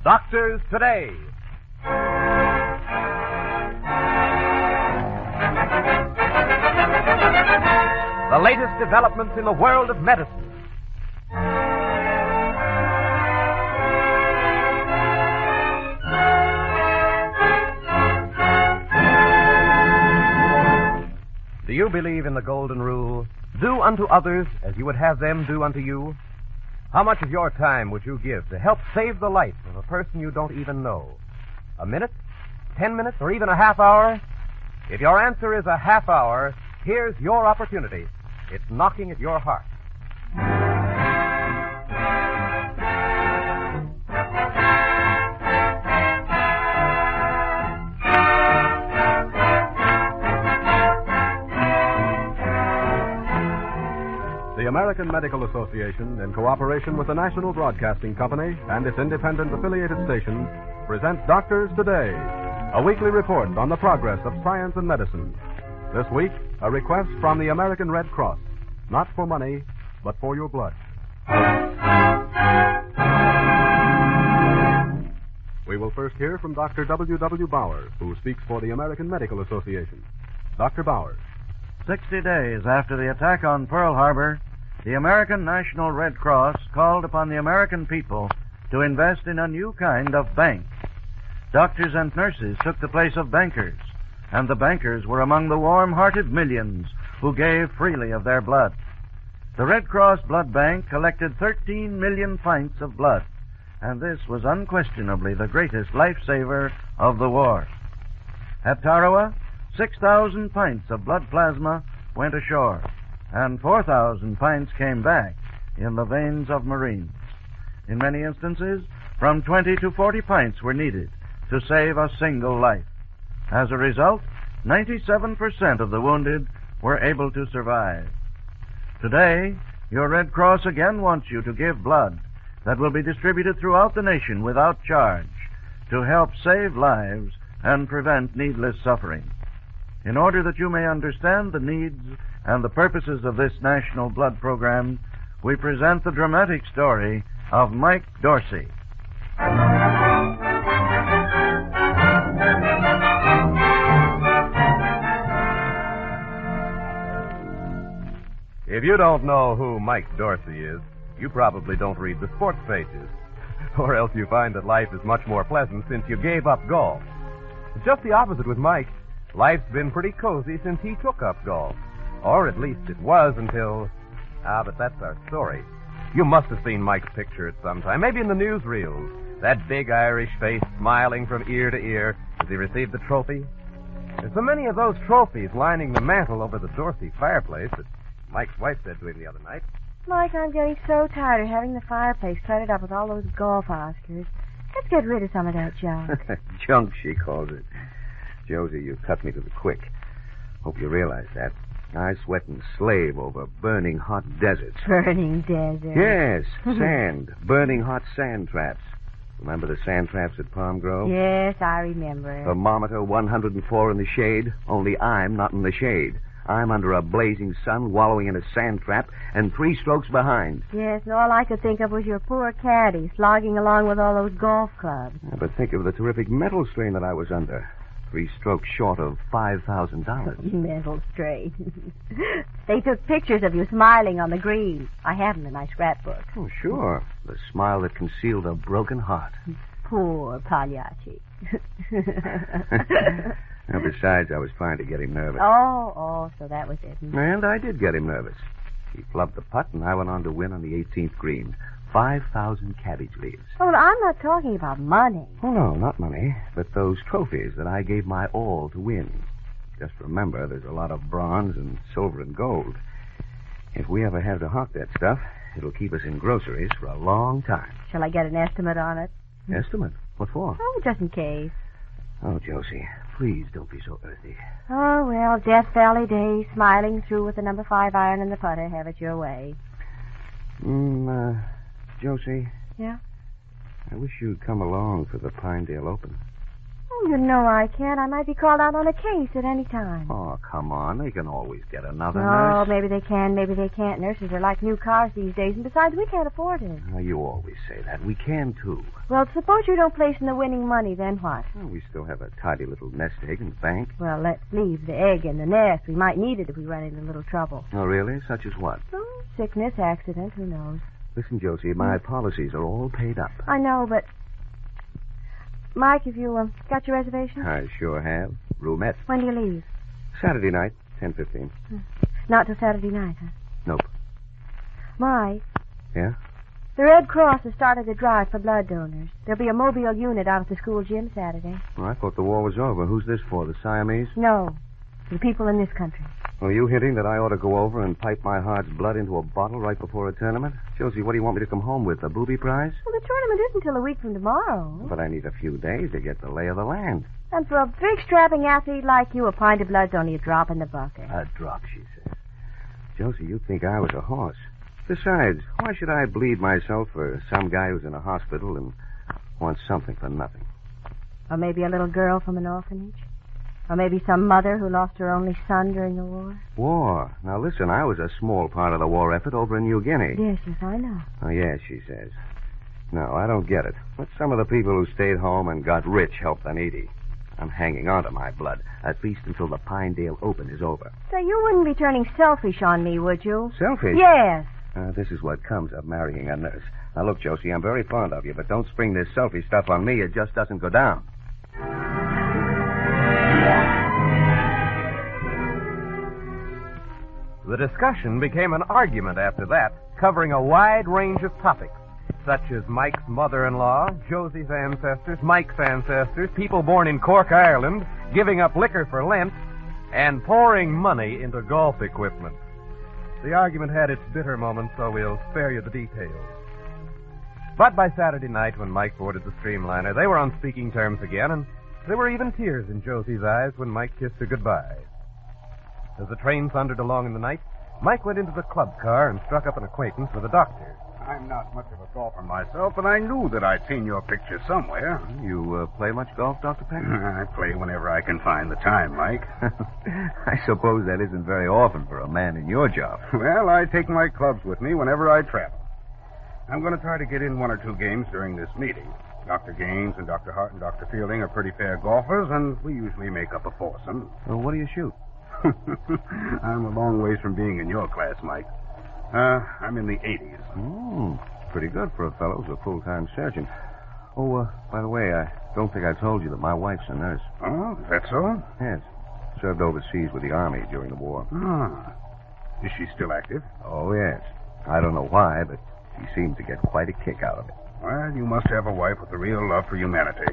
Doctors Today. The latest developments in the world of medicine. Do you believe in the golden rule? Do unto others as you would have them do unto you? How much of your time would you give to help save the life of a person you don't even know? A minute? 10 minutes? Or even a half hour? If your answer is a half hour, here's your opportunity. It's knocking at your heart. The American Medical Association, in cooperation with the National Broadcasting Company and its independent affiliated stations, presents Doctors Today, a weekly report on the progress of science and medicine. This week, a request from the American Red Cross, not for money, but for your blood. We will first hear from Dr. W. Bowers, who speaks for the American Medical Association. Dr. Bowers. 60 days after the attack on Pearl Harbor, the American National Red Cross called upon the American people to invest in a new kind of bank. Doctors and nurses took the place of bankers, and the bankers were among the warm-hearted millions who gave freely of their blood. The Red Cross Blood Bank collected 13 million pints of blood, and this was unquestionably the greatest lifesaver of the war. At Tarawa, 6,000 pints of blood plasma went ashore, and 4,000 pints came back in the veins of Marines. In many instances, from 20 to 40 pints were needed to save a single life. As a result, 97% of the wounded were able to survive. Today, your Red Cross again wants you to give blood that will be distributed throughout the nation without charge to help save lives and prevent needless suffering. In order that you may understand the needs and the purposes of this national blood program, we present the dramatic story of Mike Dorsey. If you don't know who Mike Dorsey is, you probably don't read the sports pages. Or else you find that life is much more pleasant since you gave up golf. It's just the opposite with Mike. Life's been pretty cozy since he took up golf. Or at least it was until... but that's our story. You must have seen Mike's picture at some time, maybe in the newsreels. That big Irish face smiling from ear to ear as he received the trophy. There's so many of those trophies lining the mantel over the Dorsey fireplace that Mike's wife said to him the other night, Mike, I'm getting so tired of having the fireplace cluttered up with all those golf Oscars. Let's get rid of some of that junk. Junk, she calls it. Josie, you cut me to the quick. Hope you realize that. I sweat and slave over burning hot deserts. Burning deserts? Yes, sand. Burning hot sand traps. Remember the sand traps at Palm Grove? Yes, I remember. Thermometer 104 in the shade, only I'm not in the shade. I'm under a blazing sun, wallowing in a sand trap, and 3 strokes behind. Yes, and all I could think of was your poor caddy slogging along with all those golf clubs. Yeah, but think of the terrific mental strain that I was under. 3 strokes short of $5,000. Mental strain. They took pictures of you smiling on the green. I have them in my scrapbook. Oh, sure. The smile that concealed a broken heart. Poor Pagliacci. Besides, I was trying to get him nervous. Oh, so that was it. And I did get him nervous. He flubbed the putt, and I went on to win on the 18th green. 5,000 cabbage leaves. Oh, well, I'm not talking about money. Oh, no, not money, but those trophies that I gave my all to win. Just remember, there's a lot of bronze and silver and gold. If we ever have to hawk that stuff, it'll keep us in groceries for a long time. Shall I get an estimate on it? Estimate? What for? Oh, just in case. Oh, Josie, please don't be so earthy. Oh, well, Death Valley days, smiling through with the number 5 iron and the putter. Have it your way. Josie? Yeah? I wish you'd come along for the Pinedale Open. Oh, You know I can't. I might be called out on a case at any time. Oh, come on. They can always get another Oh, nurse. maybe they can, maybe they can't. Nurses are like new cars these days, and besides, we can't afford it. Oh, you always say that. We can, too. Well, suppose you don't place in the winning money, then what? Well, we still have a tidy little nest egg in the bank. Well, let's leave the egg in the nest. We might need it if we run into a little trouble. Oh, really? Such as what? Oh, sickness, accident, who knows? Listen, Josie, my policies are all paid up. I know, but... Mike, have you got your reservation? I sure have. Roomette. When do you leave? Saturday night, 10:15. Not till Saturday night, huh? Nope. Mike, Yeah? the Red Cross has started a drive for blood donors. There'll be a mobile unit out at the school gym Saturday. Well, I thought the war was over. Who's this for, the Siamese? No, the people in this country. Are you hinting that I ought to go over and pipe my heart's blood into a bottle right before a tournament? Josie, what do you want me to come home with, a booby prize? Well, the tournament isn't till a week from tomorrow. But I need a few days to get the lay of the land. And for a big, strapping athlete like you, a pint of blood's only a drop in the bucket. A drop, she says. Josie, you'd think I was a horse. Besides, why should I bleed myself for some guy who's in a hospital and wants something for nothing? Or maybe a little girl from an orphanage. Or maybe some mother who lost her only son during the war. War? Now, listen, I was a small part of the war effort over in New Guinea. Yes, I know. Oh, yes, she says. No, I don't get it. Let some of the people who stayed home and got rich help the needy. I'm hanging on to my blood, at least until the Pinedale Open is over. So you wouldn't be turning selfish on me, would you? Selfish? Yes. This is what comes of marrying a nurse. Now, look, Josie, I'm very fond of you, but don't spring this selfish stuff on me. It just doesn't go down. The discussion became an argument after that, covering a wide range of topics, such as Mike's mother-in-law, Josie's ancestors, Mike's ancestors, people born in Cork, Ireland, giving up liquor for Lent, and pouring money into golf equipment. The argument had its bitter moments, so we'll spare you the details. But by Saturday night, when Mike boarded the Streamliner, they were on speaking terms again, and there were even tears in Josie's eyes when Mike kissed her goodbye. As the train thundered along in the night, Mike went into the club car and struck up an acquaintance with a doctor. I'm not much of a golfer myself, but I knew that I'd seen your picture somewhere. You play much golf, Dr. Peck? I play whenever I can find the time, Mike. I suppose that isn't very often for a man in your job. Well, I take my clubs with me whenever I travel. I'm going to try to get in one or two games during this meeting. Dr. Gaines and Dr. Hart and Dr. Fielding are pretty fair golfers, and we usually make up a foursome. Well, what do you shoot? I'm a long ways from being in your class, Mike. I'm in the 80s. Pretty good for a fellow who's a full-time surgeon. Oh, by the way, I don't think I told you that my wife's a nurse. Oh, is that so? Yes. Served overseas with the Army during the war. Ah. Is she still active? Oh, yes. I don't know why, but she seems to get quite a kick out of it. Well, you must have a wife with a real love for humanity.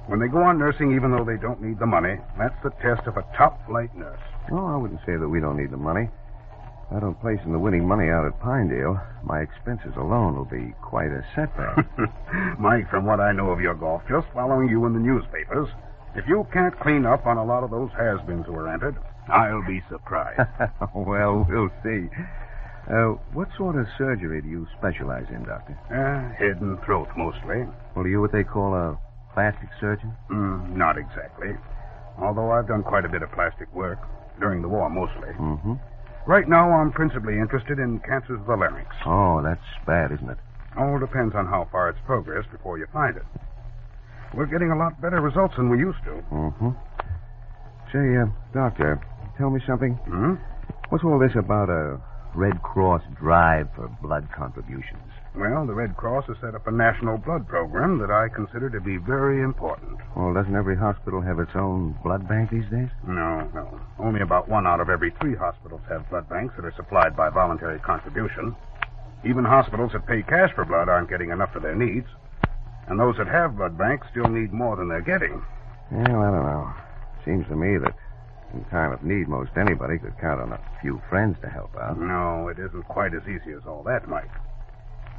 When they go on nursing, even though they don't need the money, that's the test of a top-flight nurse. Oh, I wouldn't say that we don't need the money. If I don't place in the winning money out at Pinedale, my expenses alone will be quite a setback. Mike, from what I know of your golf, just following you in the newspapers, if you can't clean up on a lot of those has-beens who are entered, I'll be surprised. Well, we'll see. What sort of surgery do you specialize in, Doctor? Head and throat, mostly. Well, are you what they call a plastic surgeon? Not exactly. Although I've done quite a bit of plastic work. During the war, mostly. Mm-hmm. Right now, I'm principally interested in cancers of the larynx. Oh, that's bad, isn't it? All depends on how far it's progressed before you find it. We're getting a lot better results than we used to. Mm-hmm. Say, Doctor, tell me something. What's all this about a Red Cross drive for blood contributions? Well, the Red Cross has set up a national blood program that I consider to be very important. Well, doesn't every hospital have its own blood bank these days? No. Only about 1 out of every 3 hospitals have blood banks that are supplied by voluntary contribution. Even hospitals that pay cash for blood aren't getting enough for their needs. And those that have blood banks still need more than they're getting. Well, I don't know. Seems to me that in time of need, most anybody could count on a few friends to help out. No, it isn't quite as easy as all that, Mike.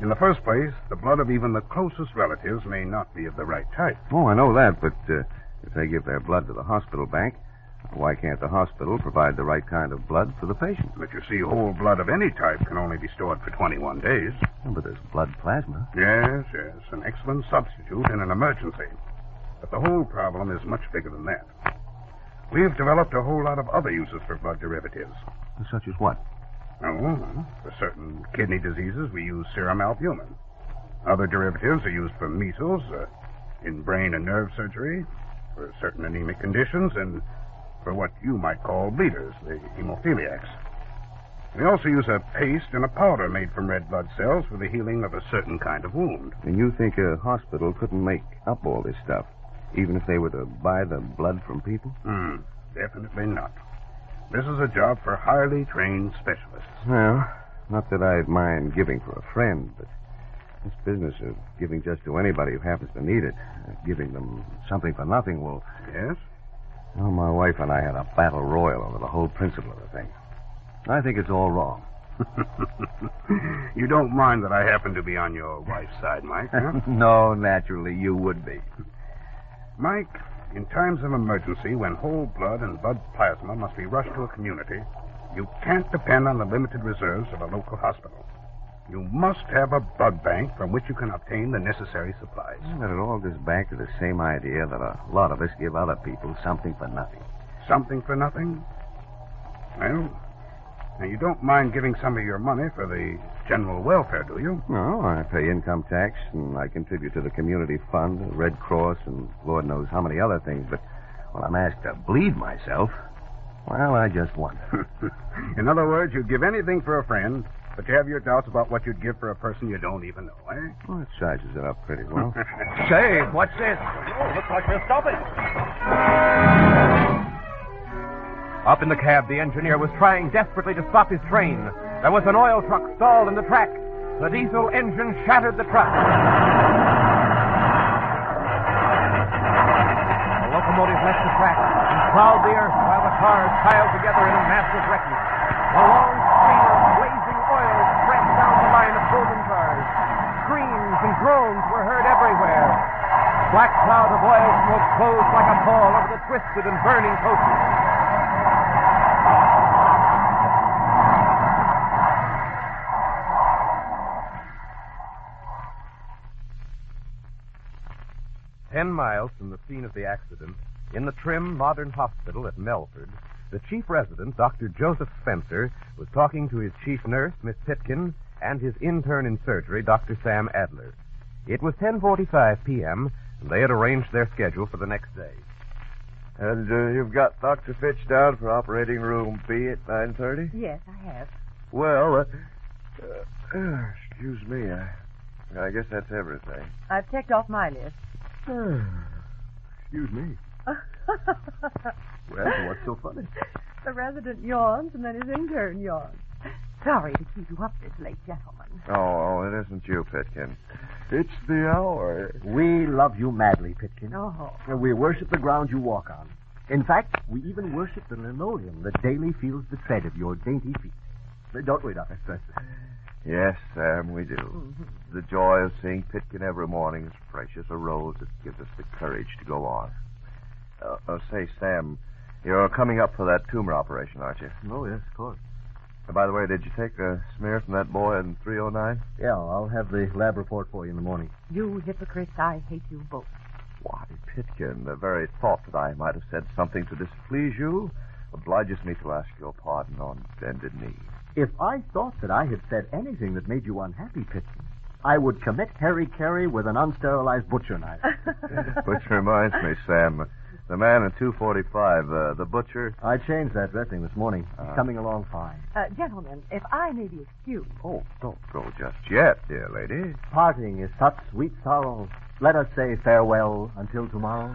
In the first place, the blood of even the closest relatives may not be of the right type. Oh, I know that, but if they give their blood to the hospital bank, why can't the hospital provide the right kind of blood for the patient? But you see, whole blood of any type can only be stored for 21 days. Oh, but there's blood plasma. Yes, an excellent substitute in an emergency. But the whole problem is much bigger than that. We've developed a whole lot of other uses for blood derivatives. Such as what? Oh, for certain kidney diseases, we use serum albumin. Other derivatives are used for measles, in brain and nerve surgery, for certain anemic conditions, and for what you might call bleeders, the hemophiliacs. We also use a paste and a powder made from red blood cells for the healing of a certain kind of wound. And you think a hospital couldn't make up all this stuff, even if they were to buy the blood from people? Definitely not. This is a job for highly trained specialists. Well, not that I'd mind giving for a friend, but this business of giving just to anybody who happens to need it, giving them something for nothing, well... Yes? Well, my wife and I had a battle royal over the whole principle of the thing. I think it's all wrong. You don't mind that I happen to be on your wife's side, Mike, huh? No, naturally, you would be. Mike, in times of emergency, when whole blood and blood plasma must be rushed to a community, you can't depend on the limited reserves of a local hospital. You must have a blood bank from which you can obtain the necessary supplies. But it all goes back to the same idea that a lot of us give other people something for nothing. Something for nothing? Well, now you don't mind giving some of your money for the general welfare, do you? No, I pay income tax, and I contribute to the community fund, the Red Cross, and Lord knows how many other things. But when I'm asked to bleed myself, well, I just wonder. In other words, you'd give anything for a friend, but you have your doubts about what you'd give for a person you don't even know, eh? Well, it sizes it up pretty well. Say, what's this? Oh, looks like they're stopping. Up in the cab, the engineer was trying desperately to stop his train. There was an oil truck stalled in the track. The diesel engine shattered the truck. The locomotive left the track and plowed the earth while the cars piled together in a massive wreckage. A long stream of blazing oil spread down the line of golden cars. Screams and groans were heard everywhere. A black cloud of oil smoke closed like a pall over the twisted and burning coaches. "10 miles from the scene of the accident, in the trim, modern hospital at Melford, the chief resident, Dr. Joseph Spencer, was talking to his chief nurse, Miss Pitkin, and his intern in surgery, Dr. Sam Adler. It was 10:45 p.m., and they had arranged their schedule for the next day. And you've got Dr. Fitch down for operating room B at 9:30? Yes, I have. Well, excuse me. I guess that's everything. I've checked off my list. Excuse me. Well, what's so funny? The resident yawns, and then his intern yawns. Sorry to keep you up this late, gentlemen. Oh, it isn't you, Pitkin. It's the hour. We love you madly, Pitkin. Oh. We worship the ground you walk on. In fact, we even worship the linoleum that daily feels the tread of your dainty feet. Don't we, Dr. Spencer? Yes, Sam, we do. Mm-hmm. The joy of seeing Pitkin every morning is precious, a rose that gives us the courage to go on. Say, Sam, you're coming up for that tumor operation, aren't you? Oh, yes, of course. By the way, did you take a smear from that boy in 309? Yeah, I'll have the lab report for you in the morning. You hypocrites, I hate you both. Why, Pitkin, the very thought that I might have said something to displease you obliges me to ask your pardon on bended knee. If I thought that I had said anything that made you unhappy, Pitkin, I would commit hara-kiri with an unsterilized butcher knife. Which reminds me, Sam, the man in 245, the butcher... I changed that dressing this morning. He's coming along fine. Gentlemen, if I may be excused. Oh, don't go just yet, dear lady. Parting is such sweet sorrow. Let us say farewell until tomorrow.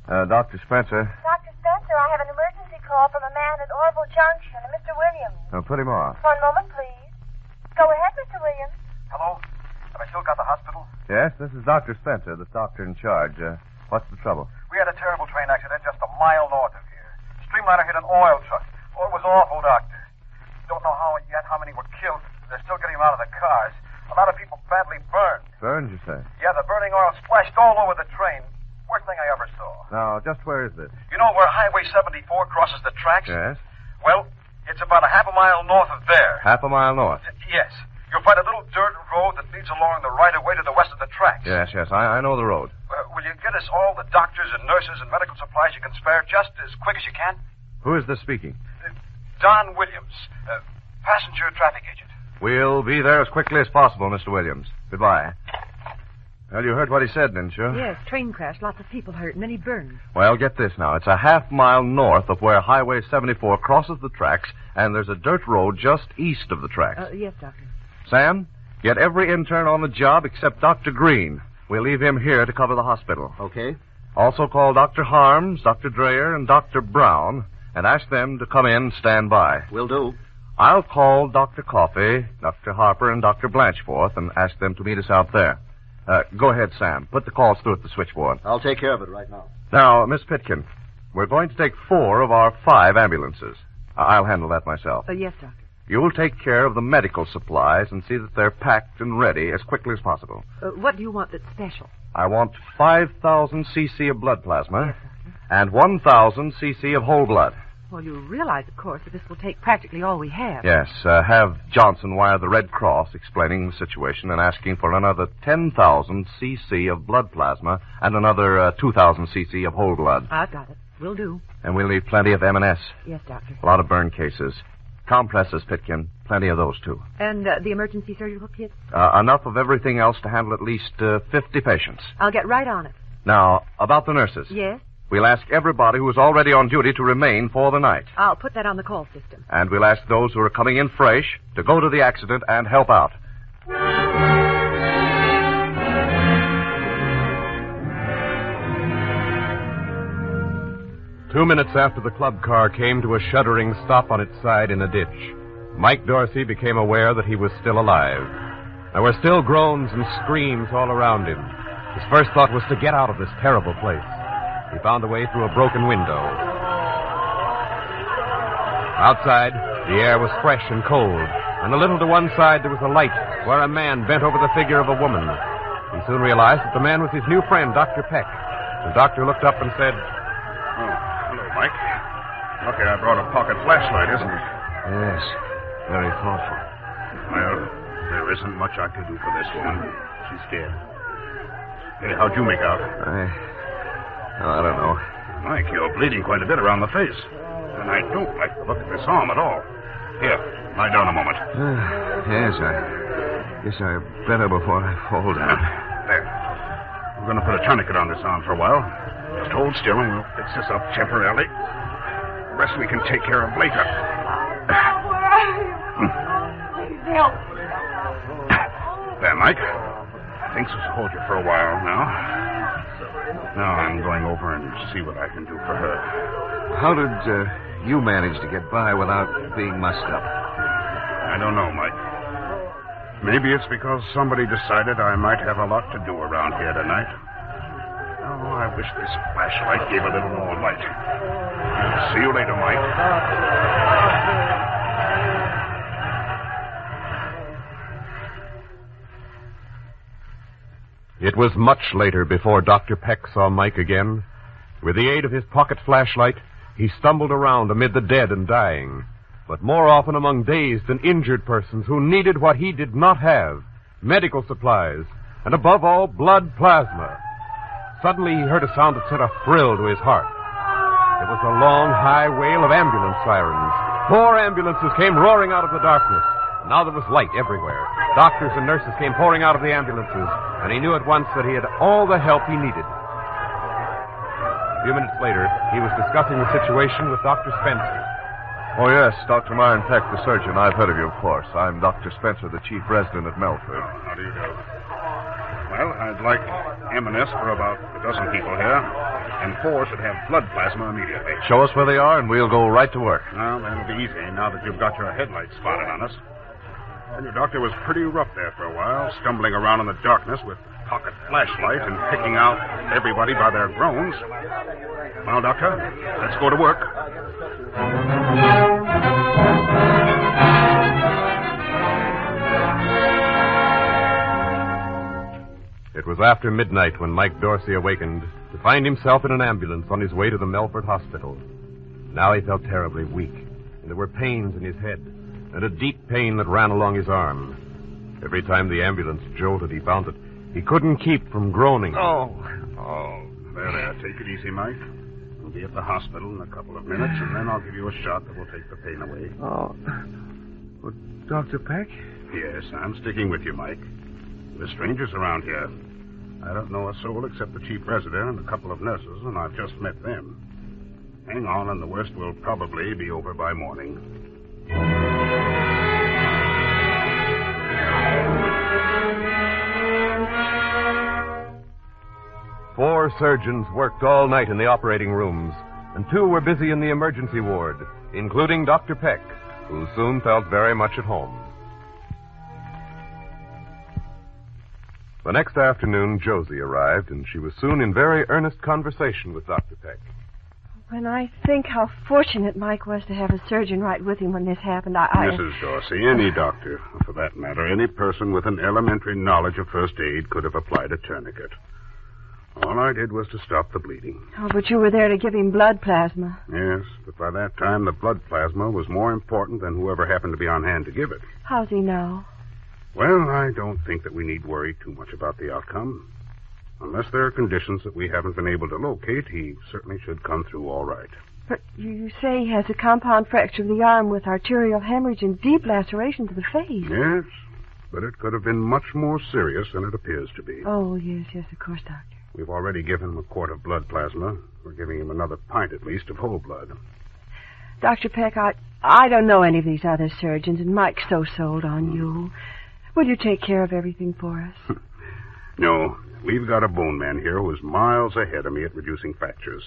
Dr. Spencer. Dr. Spencer, I have an emergency call from a man at Orville Junction, Mr. Williams. Put him on. One moment, please. Go ahead, Mr. Williams. Hello? Have I still got the hospital? Yes, this is Dr. Spencer, the doctor in charge. What's the trouble? We had a terrible train accident just a mile north of here. Streamliner hit an oil truck. Oh, it was awful, Doctor. Don't know yet how many were killed. They're still getting them out of the cars. A lot of people badly burned. Burned, you say? Yeah, the burning oil splashed all over the train. Worst thing I ever saw. Now, just where is this? You know where Highway 74 crosses the tracks? Yes. Well, it's about a half a mile north of there. Half a mile north? Yes. You'll find a little dirt road that leads along the right-of-way to the west of the tracks. Yes, I know the road. get us all the doctors and nurses and medical supplies you can spare just as quick as you can? Who is this speaking? Don Williams, passenger traffic agent. We'll be there as quickly as possible, Mr. Williams. Goodbye. Well, you heard what he said, didn't you? Yes, train crash, lots of people hurt, many burned. Well, get this now. It's a half-mile north of where Highway 74 crosses the tracks, and there's a dirt road just east of the tracks. Yes, Doctor. Sam, get every intern on the job except Dr. Green. We'll leave him here to cover the hospital. Okay. Also call Dr. Harms, Dr. Dreyer, and Dr. Brown, and ask them to come in and stand by. Will do. I'll call Dr. Coffey, Dr. Harper, and Dr. Blanchforth and ask them to meet us out there. Go ahead, Sam. Put the calls through at the switchboard. I'll take care of it right now. Now, Miss Pitkin, we're going to take 4 of our 5 ambulances. I'll handle that myself. Yes, Doctor. You'll take care of the medical supplies and see that they're packed and ready as quickly as possible. What do you want that's special? I want 5,000 cc of blood plasma and 1,000 cc of whole blood. Well, you realize, of course, that this will take practically all we have. Yes, have Johnson wire the Red Cross explaining the situation and asking for another 10,000 cc of blood plasma and another 2,000 cc of whole blood. I've got it. Will do. And we'll need plenty of M&S. Yes, Doctor. A lot of burn cases. Compresses, Pitkin. Plenty of those, too. And the emergency surgical kit? Enough of everything else to handle at least 50 patients. I'll get right on it. Now, about the nurses. Yes? We'll ask everybody who is already on duty to remain for the night. I'll put that on the call system. And we'll ask those who are coming in fresh to go to the accident and help out. 2 minutes after the club car came to a shuddering stop on its side in a ditch, Mike Dorsey became aware that he was still alive. There were still groans and screams all around him. His first thought was to get out of this terrible place. He found a way through a broken window. Outside, the air was fresh and cold, and a little to one side there was a light where a man bent over the figure of a woman. He soon realized that the man was his new friend, Dr. Peck. The doctor looked up and said, Hello, Mike. Lucky I brought a pocket flashlight, isn't it? Yes, very thoughtful. Well, there isn't much I can do for this woman. She's dead. Hey, how'd you make out? I don't know. Mike, you're bleeding quite a bit around the face. And I don't like the look of this arm at all. Here, lie down a moment. Yes, I guess I better before I fall down. There. We're going to put a tourniquet on this arm for a while. Just hold still and we'll fix this up temporarily. The rest we can take care of later. Where are you? Please help. There, Mike. I think this will hold you for a while now. Now I'm going over and see what I can do for her. How did you manage to get by without being mussed up? I don't know, Mike. Maybe it's because somebody decided I might have a lot to do around here tonight. Oh, I wish this flashlight gave a little more light. See you later, Mike. It was much later before Dr. Peck saw Mike again. With the aid of his pocket flashlight, he stumbled around amid the dead and dying, but more often among dazed and injured persons who needed what he did not have, medical supplies, and above all, blood plasma. Suddenly he heard a sound that sent a thrill to his heart. It was the long, high wail of ambulance sirens. 4 ambulances came roaring out of the darkness. Now there was light everywhere. Doctors and nurses came pouring out of the ambulances, and he knew at once that he had all the help he needed. A few minutes later, he was discussing the situation with Dr. Spencer. Oh, yes, Dr. Myron Peck, the surgeon. I've heard of you, of course. I'm Dr. Spencer, the chief resident at Melford. How do you do? Well, I'd like M&S for about a dozen people here, and 4 should have blood plasma immediately. Show us where they are, and we'll go right to work. Well, that'll be easy now that you've got your headlights spotted on us. And your doctor was pretty rough there for a while, stumbling around in the darkness with pocket flashlight and picking out everybody by their groans. Well, Doctor, let's go to work. It was after midnight when Mike Dorsey awakened to find himself in an ambulance on his way to the Melford Hospital. Now he felt terribly weak, and there were pains in his head, and a deep pain that ran along his arm. Every time the ambulance jolted, he found that he couldn't keep from groaning. Oh, There. Take it easy, Mike. We'll be at the hospital in a couple of minutes, and then I'll give you a shot that will take the pain away. Oh. Well, Dr. Peck? Yes, I'm sticking with you, Mike. There's strangers around here. I don't know a soul except the chief resident and a couple of nurses, and I've just met them. Hang on, and the worst will probably be over by morning. Four surgeons worked all night in the operating rooms, and two were busy in the emergency ward, including Dr. Peck, who soon felt very much at home. The next afternoon, Josie arrived, and she was soon in very earnest conversation with Dr. Peck. When I think how fortunate Mike was to have a surgeon right with him when this happened, Mrs. Dorsey, any doctor, or for that matter, any person with an elementary knowledge of first aid could have applied a tourniquet. All I did was to stop the bleeding. Oh, but you were there to give him blood plasma. Yes, but by that time, the blood plasma was more important than whoever happened to be on hand to give it. How's he now? Well, I don't think that we need worry too much about the outcome. Unless there are conditions that we haven't been able to locate, he certainly should come through all right. But you say he has a compound fracture of the arm with arterial hemorrhage and deep laceration to the face. Yes, but it could have been much more serious than it appears to be. Oh, yes, of course, Doctor. We've already given him a quart of blood plasma. We're giving him another pint, at least, of whole blood. Dr. Peck, I don't know any of these other surgeons, and Mike's so sold on you. Will you take care of everything for us? No, we've got a bone man here who is miles ahead of me at reducing fractures.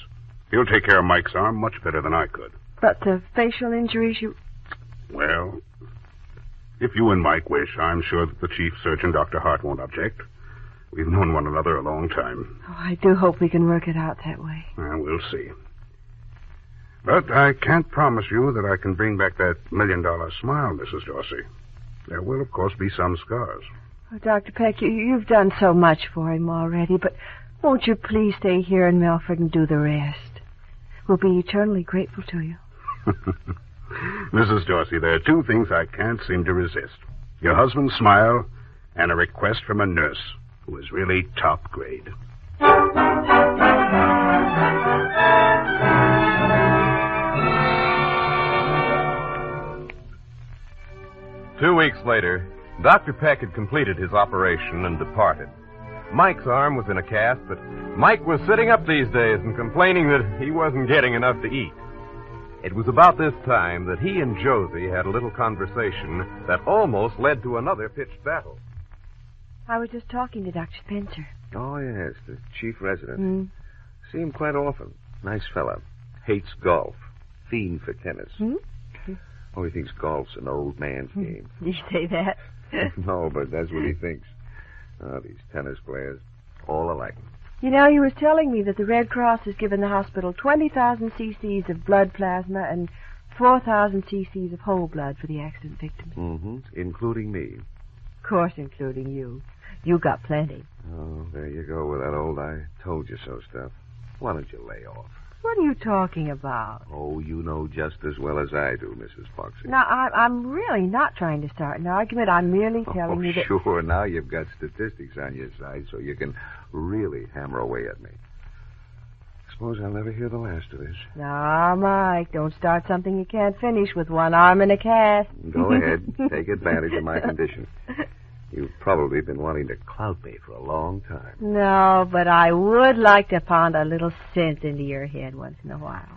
He'll take care of Mike's arm much better than I could. But the facial injuries you... Well, if you and Mike wish, I'm sure that the chief surgeon, Dr. Hart, won't object. We've known one another a long time. Oh, I do hope we can work it out that way. Well, we'll see. But I can't promise you that I can bring back that $1 million smile, Mrs. Dorsey. There will, of course, be some scars. Oh, Dr. Peck, you've done so much for him already, but won't you please stay here in Milford and do the rest? We'll be eternally grateful to you. Mrs. Dorsey, there are two things I can't seem to resist. Your husband's smile and a request from a nurse who is really top grade. 2 weeks later, Dr. Peck had completed his operation and departed. Mike's arm was in a cast, but Mike was sitting up these days and complaining that he wasn't getting enough to eat. It was about this time that he and Josie had a little conversation that almost led to another pitched battle. I was just talking to Dr. Spencer. Oh, yes, the chief resident. See him quite often. Nice fella. Hates golf. Fiend for tennis. Oh, he thinks golf's an old man's game. Did you say that? No, but that's what he thinks. Oh, these tennis players, all alike. You know, he was telling me that the Red Cross has given the hospital 20,000 cc's of blood plasma and 4,000 cc's of whole blood for the accident victims. Including me. Of course, including you. You got plenty. Oh, there you go with that old I told you so stuff. Why don't you lay off? What are you talking about? Oh, you know just as well as I do, Mrs. Foxy. Now, I'm really not trying to start an argument. I'm merely telling you that... Sure, now you've got statistics on your side, so you can really hammer away at me. Suppose I'll never hear the last of this. Now, Mike, don't start something you can't finish with one arm in a cast. Go ahead. Take advantage of my condition. You've probably been wanting to clout me for a long time. No, but I would like to pound a little sense into your head once in a while.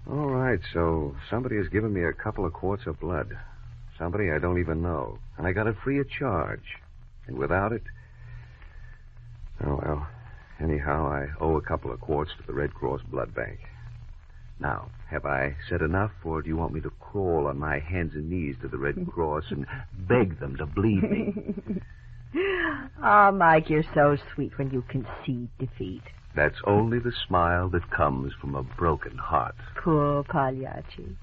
All right, so somebody has given me a couple of quarts of blood. Somebody I don't even know. And I got it free of charge. And without it... Oh, well, anyhow, I owe a couple of quarts to the Red Cross Blood Bank. Now, have I said enough, or do you want me to crawl on my hands and knees to the Red Cross and beg them to bleed me? Oh, Mike, you're so sweet when you concede defeat. That's only the smile that comes from a broken heart. Poor Pagliacci.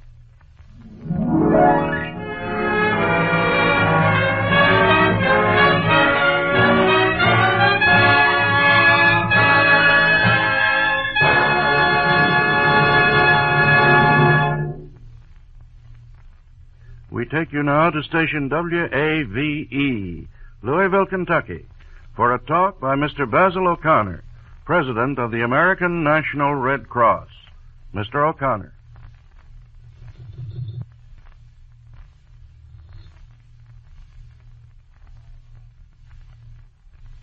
We take you now to station WAVE, Louisville, Kentucky, for a talk by Mr. Basil O'Connor, President of the American National Red Cross, Mr. O'Connor.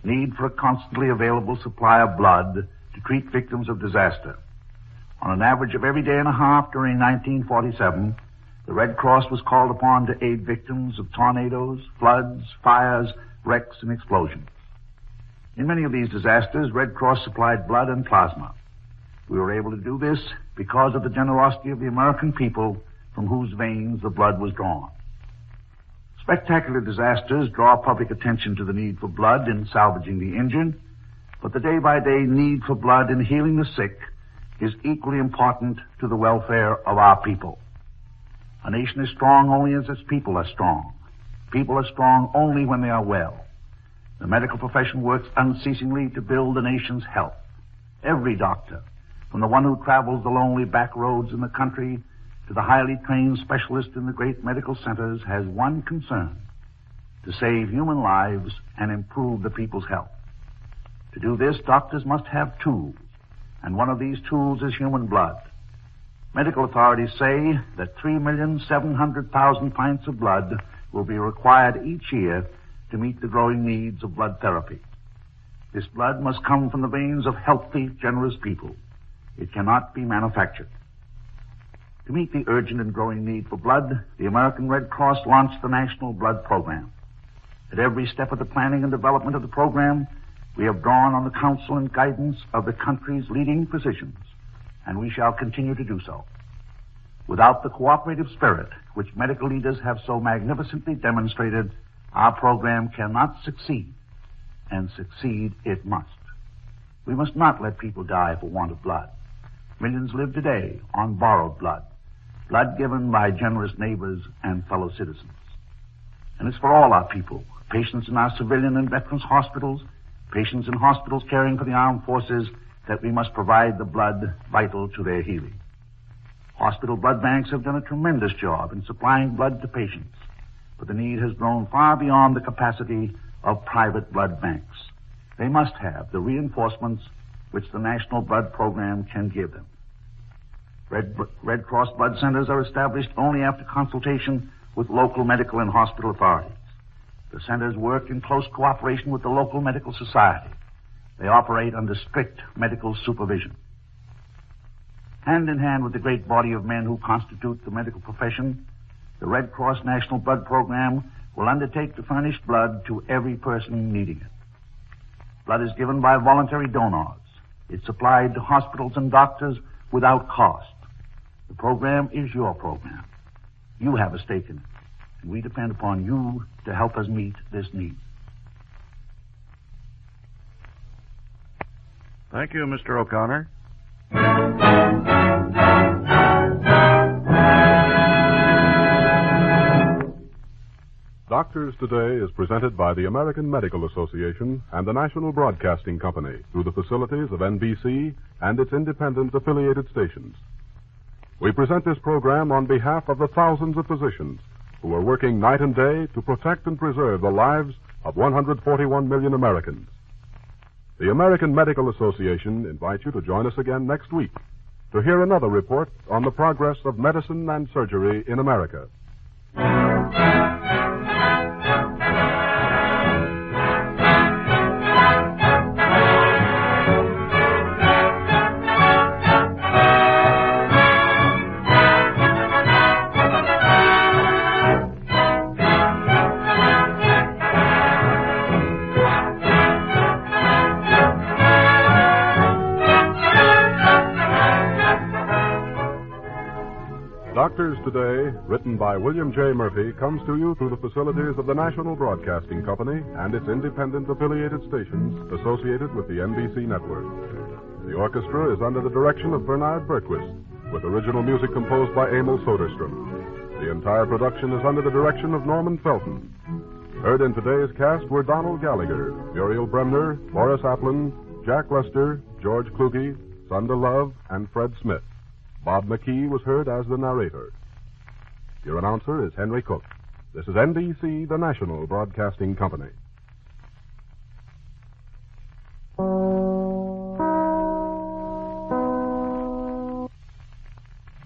Need for a constantly available supply of blood to treat victims of disaster. On an average of every day and a half during 1947, the Red Cross was called upon to aid victims of tornadoes, floods, fires, wrecks, and explosions. In many of these disasters, Red Cross supplied blood and plasma. We were able to do this because of the generosity of the American people from whose veins the blood was drawn. Spectacular disasters draw public attention to the need for blood in salvaging the injured, but the day-by-day need for blood in healing the sick is equally important to the welfare of our people. A nation is strong only as its people are strong. People are strong only when they are well. The medical profession works unceasingly to build the nation's health. Every doctor, from the one who travels the lonely back roads in the country to the highly trained specialist in the great medical centers, has one concern: to save human lives and improve the people's health. To do this, doctors must have tools, and one of these tools is human blood. Medical authorities say that 3,700,000 pints of blood will be required each year to meet the growing needs of blood therapy. This blood must come from the veins of healthy, generous people. It cannot be manufactured. To meet the urgent and growing need for blood, the American Red Cross launched the National Blood Program. At every step of the planning and development of the program, we have drawn on the counsel and guidance of the country's leading physicians, and we shall continue to do so. Without the cooperative spirit which medical leaders have so magnificently demonstrated, our program cannot succeed, and succeed it must. We must not let people die for want of blood. Millions live today on borrowed blood, blood given by generous neighbors and fellow citizens. And it's for all our people, patients in our civilian and veterans hospitals, patients in hospitals caring for the armed forces, that we must provide the blood vital to their healing. Hospital blood banks have done a tremendous job in supplying blood to patients, but the need has grown far beyond the capacity of private blood banks. They must have the reinforcements which the National Blood Program can give them. Red Cross blood centers are established only after consultation with local medical and hospital authorities. The centers work in close cooperation with the local medical society. They operate under strict medical supervision. Hand in hand with the great body of men who constitute the medical profession, the Red Cross National Blood Program will undertake to furnish blood to every person needing it. Blood is given by voluntary donors. It's supplied to hospitals and doctors without cost. The program is your program. You have a stake in it, and we depend upon you to help us meet this need. Thank you, Mr. O'Connor. Doctors Today is presented by the American Medical Association and the National Broadcasting Company through the facilities of NBC and its independent affiliated stations. We present this program on behalf of the thousands of physicians who are working night and day to protect and preserve the lives of 141 million Americans. The American Medical Association invites you to join us again next week to hear another report on the progress of medicine and surgery in America. Doctors Today, written by William J. Murphy, comes to you through the facilities of the National Broadcasting Company and its independent affiliated stations associated with the NBC network. The orchestra is under the direction of Bernard Berquist, with original music composed by Emil Soderstrom. The entire production is under the direction of Norman Felton. Heard in today's cast were Donald Gallagher, Muriel Bremner, Boris Applin, Jack Lester, George Kluge, Sunda Love, and Fred Smith. Bob McKee was heard as the narrator. Your announcer is Henry Cook. This is NBC, the National Broadcasting Company.